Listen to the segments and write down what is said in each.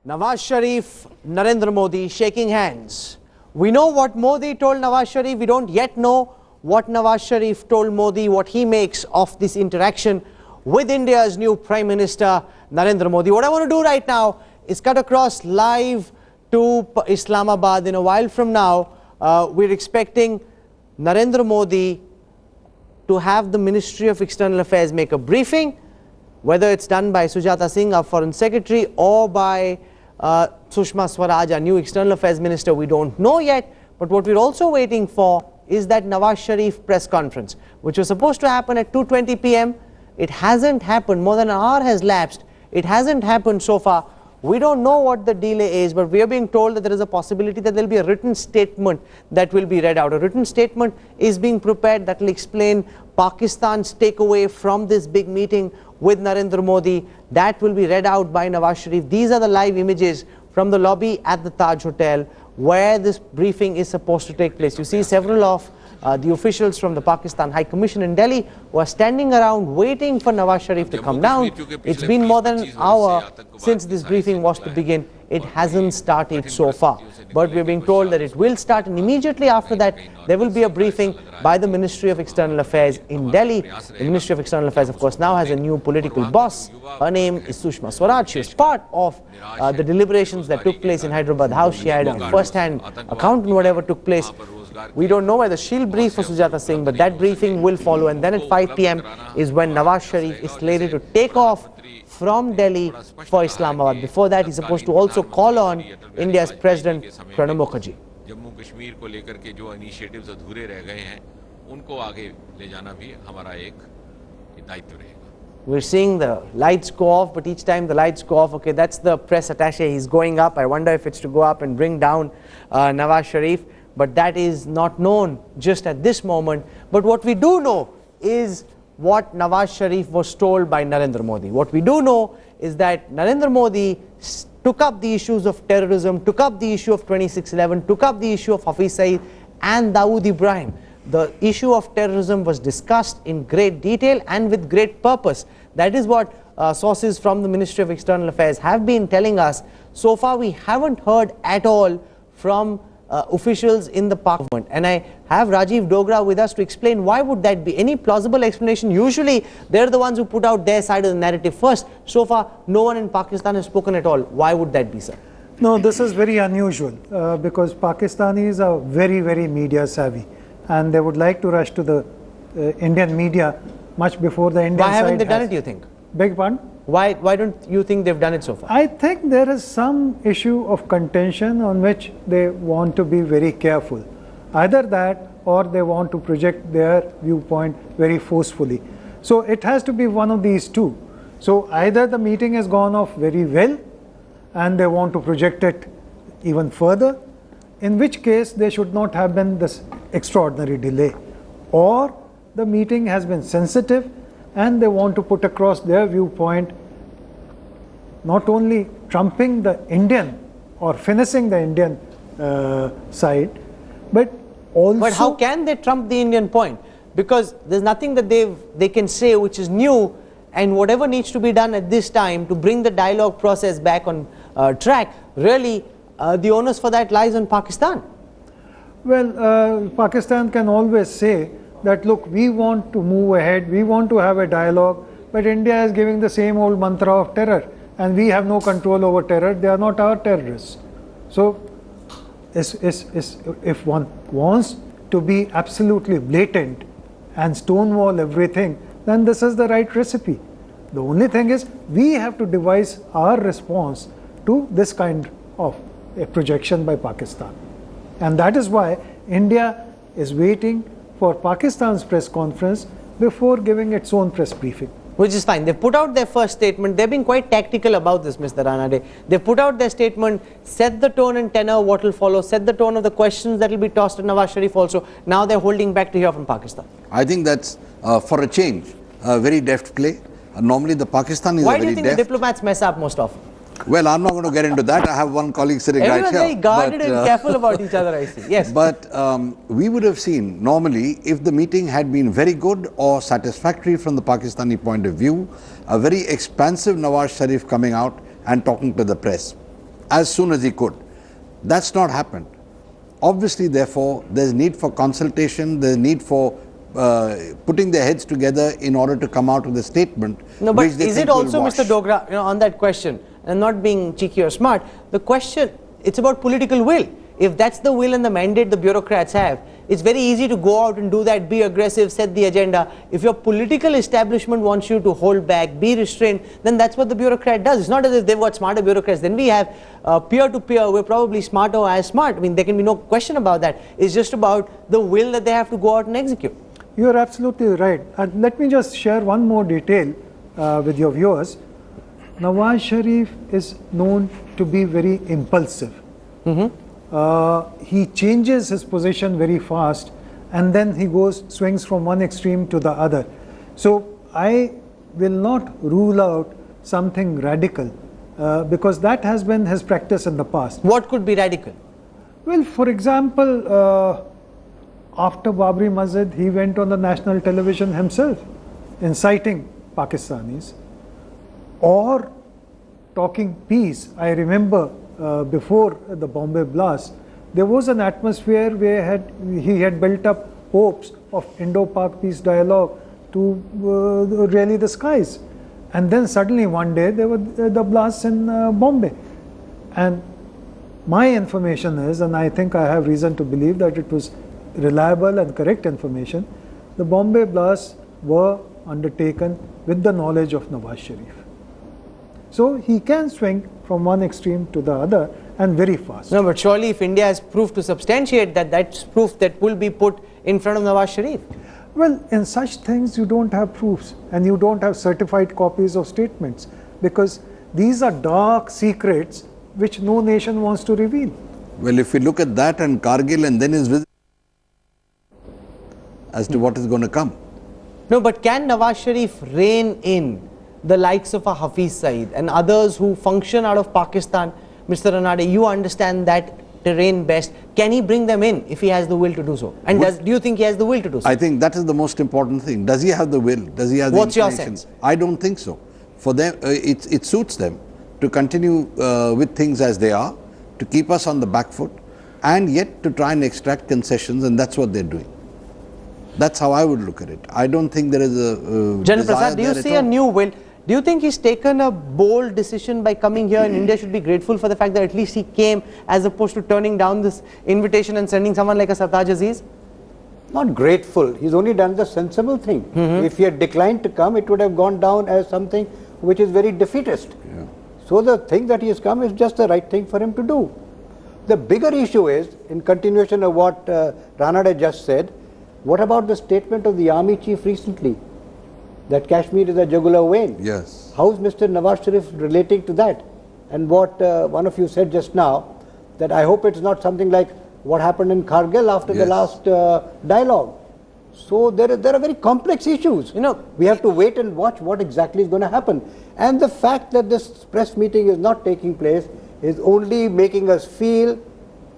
Nawaz Sharif, Narendra Modi shaking hands. We know what Modi told Nawaz Sharif. We don't yet know what Nawaz Sharif told Modi, what he makes of this interaction with India's new Prime Minister, Narendra Modi. What I want to do right now is cut across live to Islamabad. In a while from now, we're expecting Narendra Modi to have the Ministry of External Affairs make a briefing, whether it's done by Sujata Singh, our Foreign Secretary, or by Sushma Swaraj, our new External Affairs Minister. We don't know yet, but what we're also waiting for is that Nawaz Sharif press conference, which was supposed to happen at 2:20 p.m. It hasn't happened. More than an hour has lapsed. It hasn't happened so far. We don't know what the delay is, but we are being told that there is a possibility that there will be a written statement that will be read out. A written statement is being prepared that will explain Pakistan's takeaway from this big meeting with Narendra Modi. That will be read out by Nawaz Sharif. These are the live images from the lobby at the Taj Hotel where this briefing is supposed to take place. You see several of the officials from the Pakistan High Commission in Delhi who are standing around waiting for Nawaz Sharif to come down. It's been more than an hour since this briefing was to begin. It hasn't started so far, but we're being told that it will start, and immediately after that there will be a briefing by the Ministry of External Affairs in Delhi. The Ministry of External Affairs, of course, now has a new political boss. Her name is Sushma Swaraj. She was part of the deliberations that took place in Hyderabad House. She had a first-hand account in whatever took place. We don't know whether she'll brief for Sujata Singh, but that briefing will follow, and then at 5 p.m. is when Nawaz Sharif is slated to take off from Delhi for Islamabad. Before that, he's supposed to also call on India's President Pranab Mukherjee. Jammu Kashmir को लेकर के जो initiatives अधूरे रह गए हैं उनको आगे ले जाना भी हमारा एक दायित्व रहेगा. We're seeing the lights go off, but each time the lights go off, okay, that's the press attaché. He's going up. I wonder if it's to go up and bring down Nawaz Sharif, but that is not known just at this moment. But what we do know is what Nawaz Sharif was told by Narendra Modi. What we do know is that Narendra Modi took up the issues of terrorism, took up the issue of 2611, took up the issue of Hafiz Saeed and Dawood Ibrahim. The issue of terrorism was discussed in great detail and with great purpose. That is what sources from the Ministry of External Affairs have been telling us. So far we haven't heard at all from officials in the Pak government, and I have Rajiv Dogra with us to explain why would that be. Any plausible explanation? Usually they're the ones who put out their side of the narrative first. So far no one in Pakistan has spoken at all. Why would that be, sir? No, this is very unusual because Pakistanis are very media savvy, and they would like to rush to the Indian media much before the Indian side. Why haven't they done it, you think? Beg pardon? Why don't you think they've done it so far? I think there is some issue of contention on which they want to be very careful. Either that or they want to project their viewpoint very forcefully. So it has to be one of these two. So either the meeting has gone off very well and they want to project it even further, in which case there should not have been this extraordinary delay, or the meeting has been sensitive and they want to put across their viewpoint, not only trumping the Indian or finishing the Indian side, but also... But how can they trump the Indian point? Because there's nothing that they can say which is new, and whatever needs to be done at this time to bring the dialogue process back on track, really the onus for that lies on Pakistan. Well, Pakistan can always say that, look, we want to move ahead, we want to have a dialogue, but India is giving the same old mantra of terror, and we have no control over terror. They are not our terrorists. So if one wants to be absolutely blatant and stonewall everything, then this is the right recipe. The only thing is we have to devise our response to this kind of a projection by Pakistan, and that is why India is waiting for Pakistan's press conference before giving its own press briefing. Which is fine. They put out their first statement. They've been quite tactical about this, Mr. Ranade. They put out their statement, set the tone and tenor of what will follow, set the tone of the questions that will be tossed at Nawaz Sharif also. Now they're holding back to hear from Pakistan. I think that's, for a change, a very deft play. Normally the Pakistanis Why are very deft. Why do you think the diplomats mess up most often? Well, I'm not going to get into that. I have one colleague sitting right here. Everyone's very guarded and careful about each other, I see. Yes. But we would have seen, normally, if the meeting had been very good or satisfactory from the Pakistani point of view, a very expansive Nawaz Sharif coming out and talking to the press. as soon as he could. That's not happened. Obviously, therefore, there's need for consultation, there's need for putting their heads together in order to come out with a statement. No, but which they is think it also, will wash. Mr. Dogra, on that question, and not being cheeky or smart, the question, it's about political will. If that's the will and the mandate the bureaucrats have, it's very easy to go out and do that, be aggressive, set the agenda. If your political establishment wants you to hold back, be restrained, then that's what the bureaucrat does. It's not as if they've got smarter bureaucrats than we have. Peer to peer, we're probably smarter or as smart. I mean, there can be no question about that. It's just about the will that they have to go out and execute. You are absolutely right. Let me just share one more detail with your viewers. Nawaz Sharif is known to be very impulsive. He changes his position very fast, and then he swings from one extreme to the other. So I will not rule out something radical because that has been his practice in the past. What could be radical? Well, for example, after Babri Masjid, he went on the national television himself, inciting Pakistanis or talking peace. I remember before the Bombay blast, there was an atmosphere where he had built up hopes of Indo-Pak peace dialogue to really the skies. And then suddenly one day there were the blasts in Bombay. And my information is, and I think I have reason to believe that it was reliable and correct information, the Bombay blasts were undertaken with the knowledge of Nawaz Sharif. So he can swing from one extreme to the other and very fast. No, but surely if India has proof to substantiate that, that's proof that will be put in front of Nawaz Sharif. Well, in such things you don't have proofs and you don't have certified copies of statements because these are dark secrets which no nation wants to reveal. Well, if we look at that and Kargil and then his visit as to what is going to come. No, but can Nawaz Sharif rein in the likes of a Hafiz Saeed and others who function out of Pakistan? Mr. Ranade, you understand that terrain best. Can he bring them in if he has the will to do so? And do you think he has the will to do so? I think that is the most important thing. Does he have the will? Does he have the What's your inclination? sense? I don't think so. For them, it suits them to continue with things as they are, to keep us on the back foot, and yet to try and extract concessions, and that's what they're doing. That's how I would look at it. I don't think there is a General Prasad, do you see a new will? Do you think he's taken a bold decision by coming here, and India should be grateful for the fact that at least he came as opposed to turning down this invitation and sending someone like a Sartaj Aziz? Not grateful. He's only done the sensible thing. If he had declined to come, it would have gone down as something which is very defeatist. Yeah. So the thing that he has come is just the right thing for him to do. The bigger issue is, in continuation of what Ranade just said, what about the statement of the army chief recently? That Kashmir is a jugular vein. Yes. How is Mr. Nawaz Sharif relating to that? And what one of you said just now, that I hope it's not something like what happened in Kargil after the last dialogue. So there are very complex issues. You know, we have to wait and watch what exactly is going to happen. And the fact that this press meeting is not taking place is only making us feel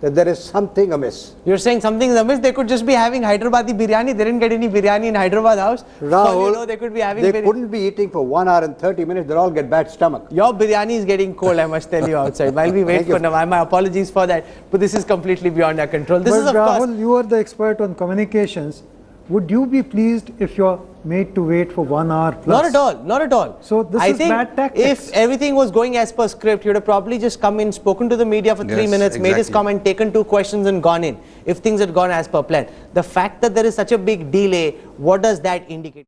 that there is something amiss. You're saying something is amiss? They could just be having Hyderabadi biryani. They didn't get any biryani in Hyderabad house. Rahul, you know, they could be having they couldn't be eating for 1 hour and 30 minutes. They'll all get bad stomach. Your biryani is getting cold, I must tell you, outside. While we wait for Nawaz, my apologies for that. But this is completely beyond our control. This is, of Rahul, course, you are the expert on communications. Would you be pleased if you're made to wait for 1 hour plus? not at all, not at all. So this I is think bad tactics. if everything was going as per script, he would have probably just come in, spoken to the media for 3 Yes, minutes, made his exactly. comment, taken 2 questions and gone in. If things had gone as per plan. The fact that there is such a big delay, what does that indicate?